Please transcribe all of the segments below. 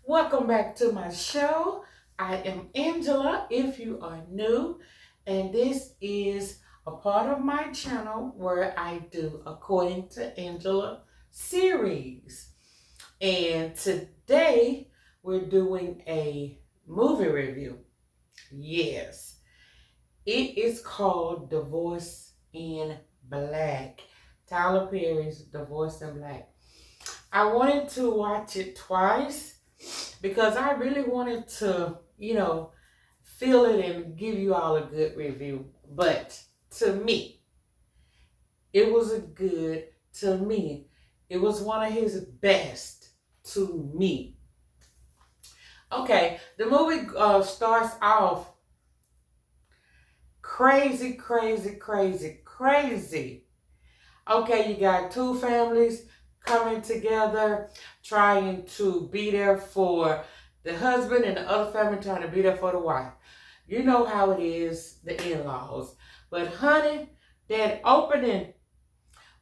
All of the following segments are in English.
Welcome back to my show. I am Angela if you are new, and this is a part of my channel where I do According to Angela series. And today we're doing a movie review. Yes, it is called Divorce in Black. Tyler Perry's Divorce in Black. I wanted to watch it twice because I really wanted to, feel it and give you all a good review. But to me, it was a good, to me, it was one of his best to me. Okay, the movie starts off crazy, crazy, crazy, crazy. Okay, you got two families coming together, trying to be there for the husband, and the other family trying to be there for the wife. You know how it is, the in-laws. But honey, that opening,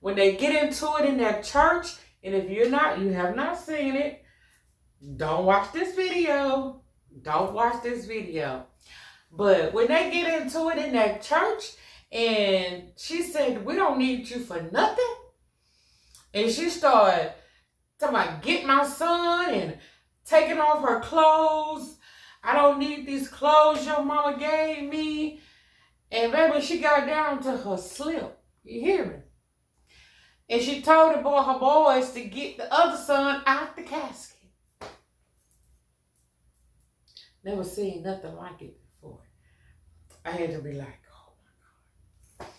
when they get into it in that church, and if you have not seen it, don't watch this video. Don't watch this video. But when they get into it in that church, and she said, "We don't need you for nothing," and she started talking about get my son and taking off her clothes. "I don't need these clothes your mama gave me." And baby, she got down to her slip. You hear me? And she told her boys to get the other son out the casket. Never seen nothing like it before. I had to be like, oh my God.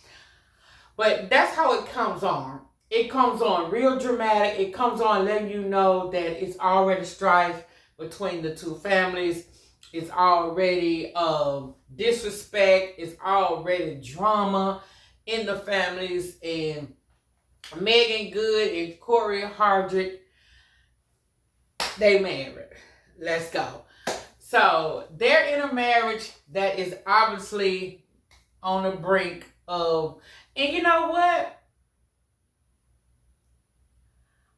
But that's how it comes on. It comes on real dramatic. It comes on letting you know that it's already strife between the two families. It's already disrespect. It's already drama in the families. And Megan Good and Corey Hardrick, they married. Let's go. So they're in a marriage that is obviously on the brink of, and you know what?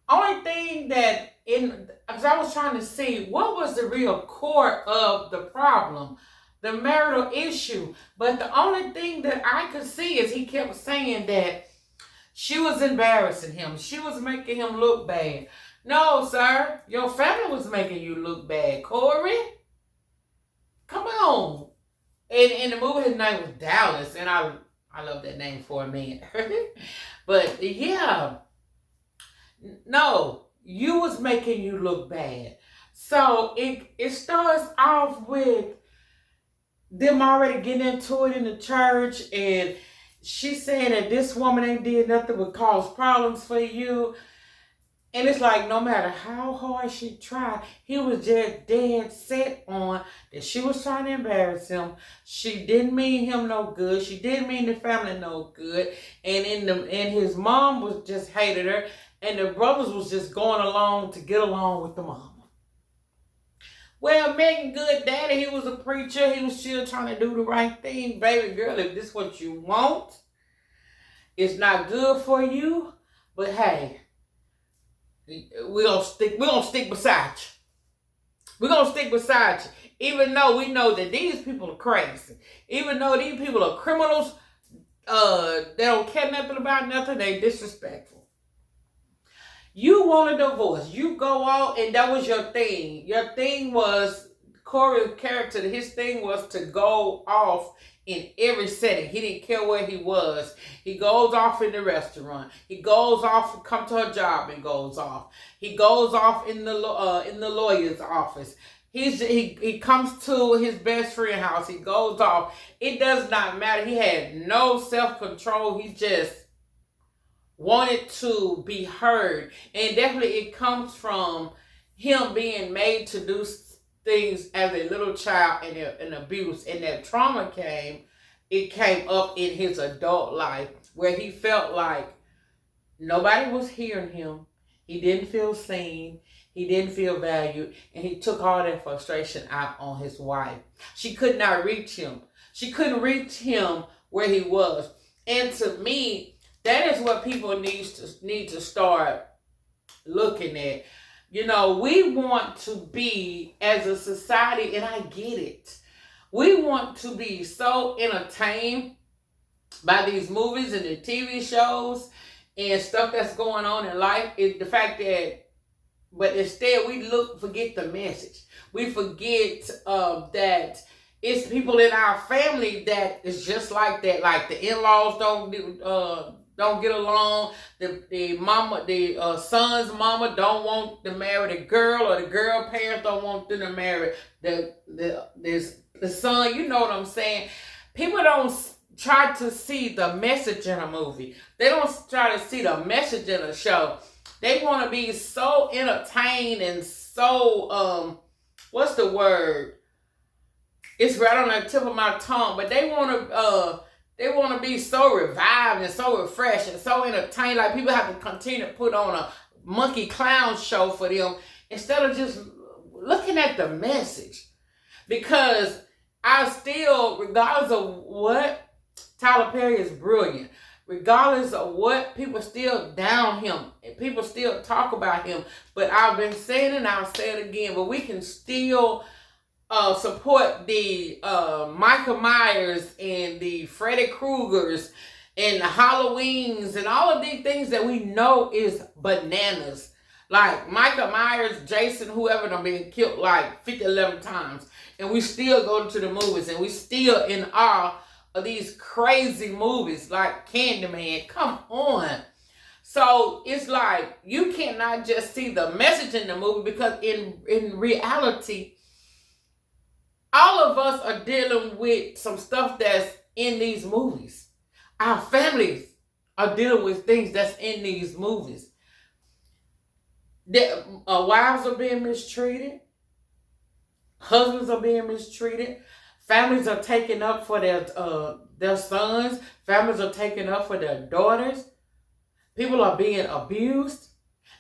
Only thing that because I was trying to see what was the real core of the problem, the marital issue. But the only thing that I could see is he kept saying that she was embarrassing him. She was making him look bad. No, sir. Your family was making you look bad, Corey. Come on. And in the movie, his name was Dallas, and I love that name for a man. But yeah, no, you was making you look bad. So it starts off with them already getting into it in the church, and she's saying that this woman ain't did nothing but cause problems for you. And it's like, no matter how hard she tried, he was just dead set on that she was trying to embarrass him. She didn't mean him no good. She didn't mean the family no good. And his mom was just hated her. And the brothers was just going along to get along with the mama. Well, Megan Good daddy, he was a preacher. He was still trying to do the right thing. Baby girl, if this is what you want, it's not good for you. But hey, we're gonna stick beside you. We're gonna stick beside you. Even though we know that these people are crazy. Even though these people are criminals, they don't care nothing about nothing, they disrespectful. You want a divorce. You go out and that was your thing. Your thing was, Corey's character, his thing was to go off in every setting. He didn't care where he was. He goes off in the restaurant. He goes off, come to a job and goes off. He goes off in the lawyer's office. He comes to his best friend's house. He goes off. It does not matter. He had no self-control. He just wanted to be heard. And definitely it comes from him being made to do things as a little child and abuse, and that trauma came up in his adult life where he felt like nobody was hearing him. He didn't feel seen. He didn't feel valued, and he took all that frustration out on his wife. She could not reach him. She couldn't reach him where he was. And to me, that is what people need to start looking at. You know, we want to be, as a society, and I get it, we want to be so entertained by these movies and the TV shows and stuff that's going on in life. Is the fact that, but instead we forget the message. We forget that it's people in our family that is just like that. Like the in-laws don't get along. The son's mama don't want to marry the girl, or the girl parents don't want them to marry the son. You know what I'm saying? People don't try to see the message in a movie. They don't try to see the message in a show. They want to be so entertained and so what's the word? It's right on the tip of my tongue, but they want to be so revived and so refreshed and so entertained. Like people have to continue to put on a monkey clown show for them instead of just looking at the message. Because I still, regardless of what, Tyler Perry is brilliant. Regardless of what, people still down him and people still talk about him. But I've been saying it and I'll say it again, but we can still support the Michael Myers and the Freddy Kruegers and the Halloweens and all of these things that we know is bananas. Like Michael Myers, Jason, whoever done been killed like 50, 11 times. And we still go to the movies and we still in awe of these crazy movies like Candyman. Come on. So it's like you cannot just see the message in the movie, because in reality, all of us are dealing with some stuff that's in these movies. Our families are dealing with things that's in these movies. Wives are being mistreated. Husbands are being mistreated. Families are taking up for their sons. Families are taking up for their daughters. People are being abused.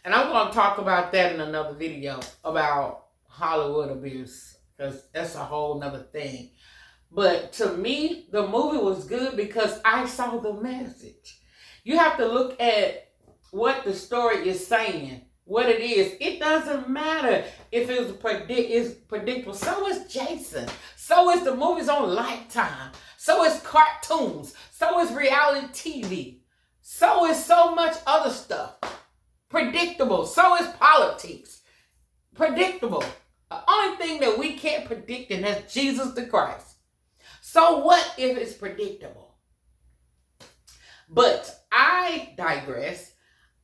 And I'm going to talk about that in another video about Hollywood abuse, because that's a whole nother thing. But to me, the movie was good because I saw the message. You have to look at what the story is saying, what it is. It doesn't matter if it's predictable. So is Jason. So is the movies on Lifetime. So is cartoons. So is reality TV. So is so much other stuff. Predictable. So is politics. Predictable. The only thing that we can't predict, and that's Jesus the Christ. So what if it's predictable? But I digress.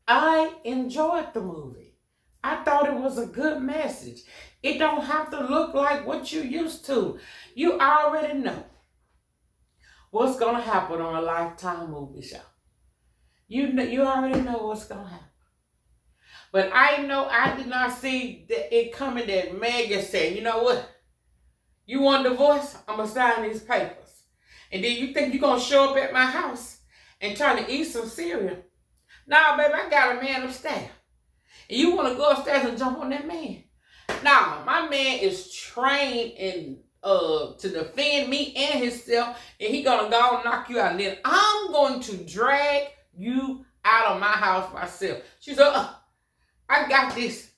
I enjoyed the movie. I thought it was a good message. It don't have to look like what you used to. You already know what's going to happen on a Lifetime movie show. You already know what's going to happen. But I know I did not see it coming that Megan said, you know what? You want a divorce? I'm going to sign these papers. And then you think you're going to show up at my house and try to eat some cereal? Nah, baby, I got a man upstairs. And you want to go upstairs and jump on that man? Nah, my man is trained in to defend me and himself, and he gonna go and knock you out. And then I'm going to drag you out of my house myself. She said, I got this.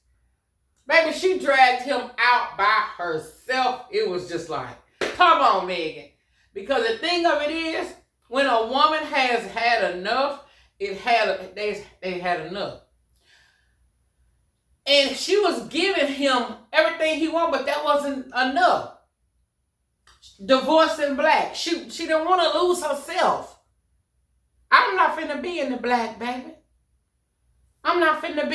Baby, she dragged him out by herself. It was just like, come on, Megan. Because the thing of it is, when a woman has had enough, they had enough. And she was giving him everything he wanted, but that wasn't enough. Divorcing black. She didn't want to lose herself. I'm not finna be in the black, baby. I'm not finna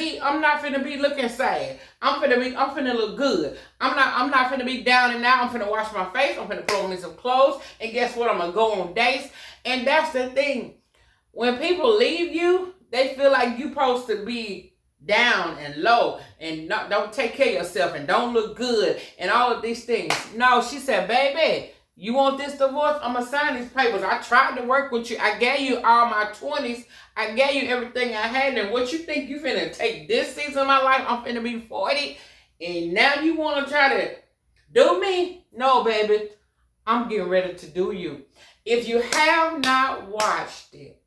be looking sad. I'm finna look good. I'm not finna be down and out. I'm finna wash my face. I'm finna put on me some clothes. And guess what? I'm gonna go on dates. And that's the thing. When people leave you, they feel like you're supposed to be down and low and don't take care of yourself and don't look good and all of these things. No, she said, baby, you want this divorce? I'm going to sign these papers. I tried to work with you. I gave you all my 20s. I gave you everything I had. And what you think you finna take this season of my life? I'm finna be 40. And now you want to try to do me? No, baby. I'm getting ready to do you. If you have not watched it,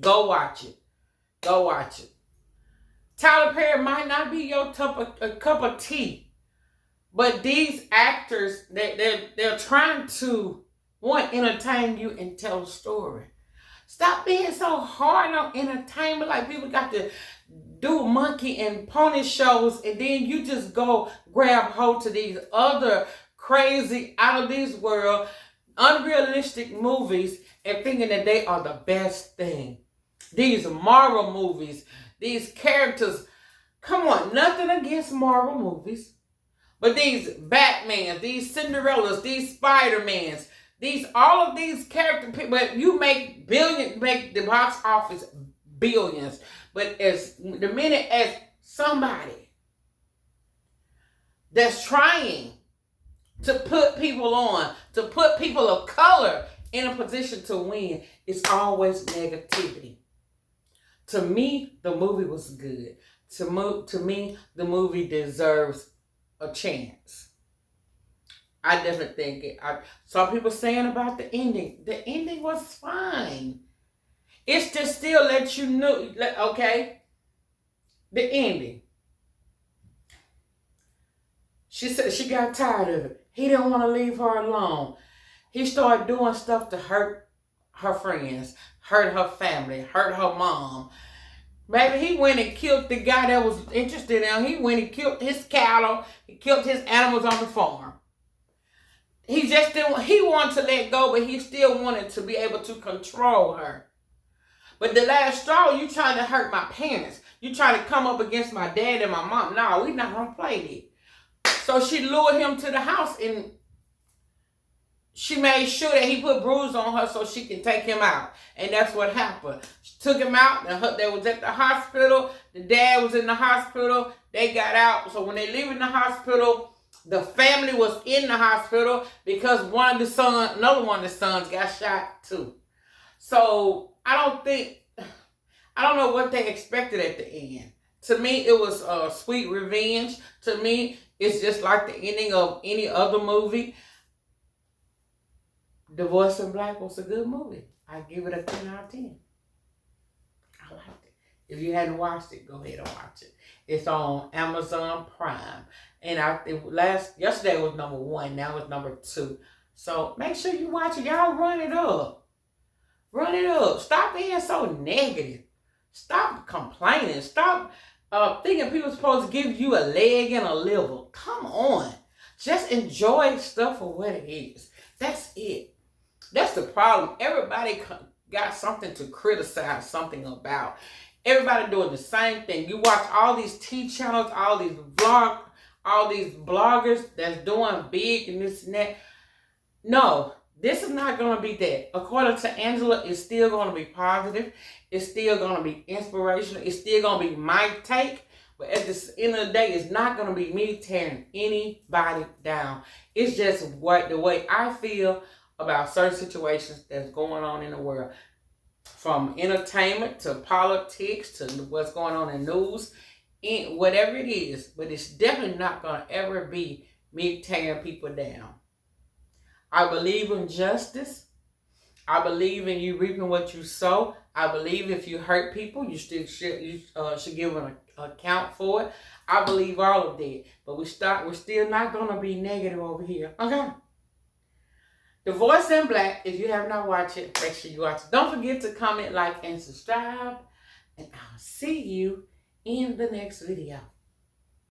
go watch it. Go watch it. Tyler Perry might not be your cup of tea. But these actors, they're trying to, one, entertain you and tell a story. Stop being so hard on entertainment. Like people got to do monkey and pony shows, and then you just go grab hold to these other crazy, out of this world, unrealistic movies and thinking that they are the best thing. These Marvel movies, these characters, come on, nothing against Marvel movies, but these Batmans, these Cinderellas, these Spider-Mans, all of these characters, but you make the box office billions. But as the minute as somebody that's trying to put people on, to put people of color in a position to win, it's always negativity. To me, the movie was good. To me, the movie deserves a chance. I definitely think it. I saw people saying about the ending. The ending was fine. It's to still let you know, okay, the ending. She said she got tired of it. He didn't want to leave her alone. He started doing stuff to hurt her friends, hurt her family, hurt her mom. Maybe he went and killed the guy that was interested in him. He went and killed his cattle. He killed his animals on the farm. He just didn't. He wanted to let go, but he still wanted to be able to control her. But the last straw, you trying to hurt my parents. You trying to come up against my dad and my mom. No, we not gonna play it. So she lured him to the house, and she made sure that he put bruises on her so she can take him out. And that's what happened. She took him out. They was at the hospital. The dad was in the hospital. They got out. So when they leave in the hospital, the family was in the hospital because another one of the sons got shot too. So I don't know what they expected at the end. To me, it was a sweet revenge. To me, it's just like the ending of any other movie. Divorce in Black was a good movie. I give it a 10 out of 10. I liked it. If you hadn't watched it, go ahead and watch it. It's on Amazon Prime. And yesterday was number 1. Now it's number 2. So make sure you watch it. Y'all run it up. Run it up. Stop being so negative. Stop complaining. Stop thinking people are supposed to give you a leg and a liver. Come on. Just enjoy stuff for what it is. That's it. That's the problem. Everybody got something to criticize something about. Everybody doing the same thing. You watch all these T channels, all these bloggers that's doing big and this and that. No, this is not going to be that. According to Angela, it's still going to be positive. It's still going to be inspirational. It's still going to be my take. But at the end of the day, it's not going to be me tearing anybody down. It's just the way I feel about certain situations that's going on in the world. From entertainment to politics to what's going on in news, whatever it is. But it's definitely not going to ever be me tearing people down. I believe in justice. I believe in you reaping what you sow. I believe if you hurt people, you still should give an account for it. I believe all of that. But we're still not going to be negative over here. Okay? Divorce in Black. If you have not watched it, make sure you watch it. Don't forget to comment, like, and subscribe. And I'll see you in the next video.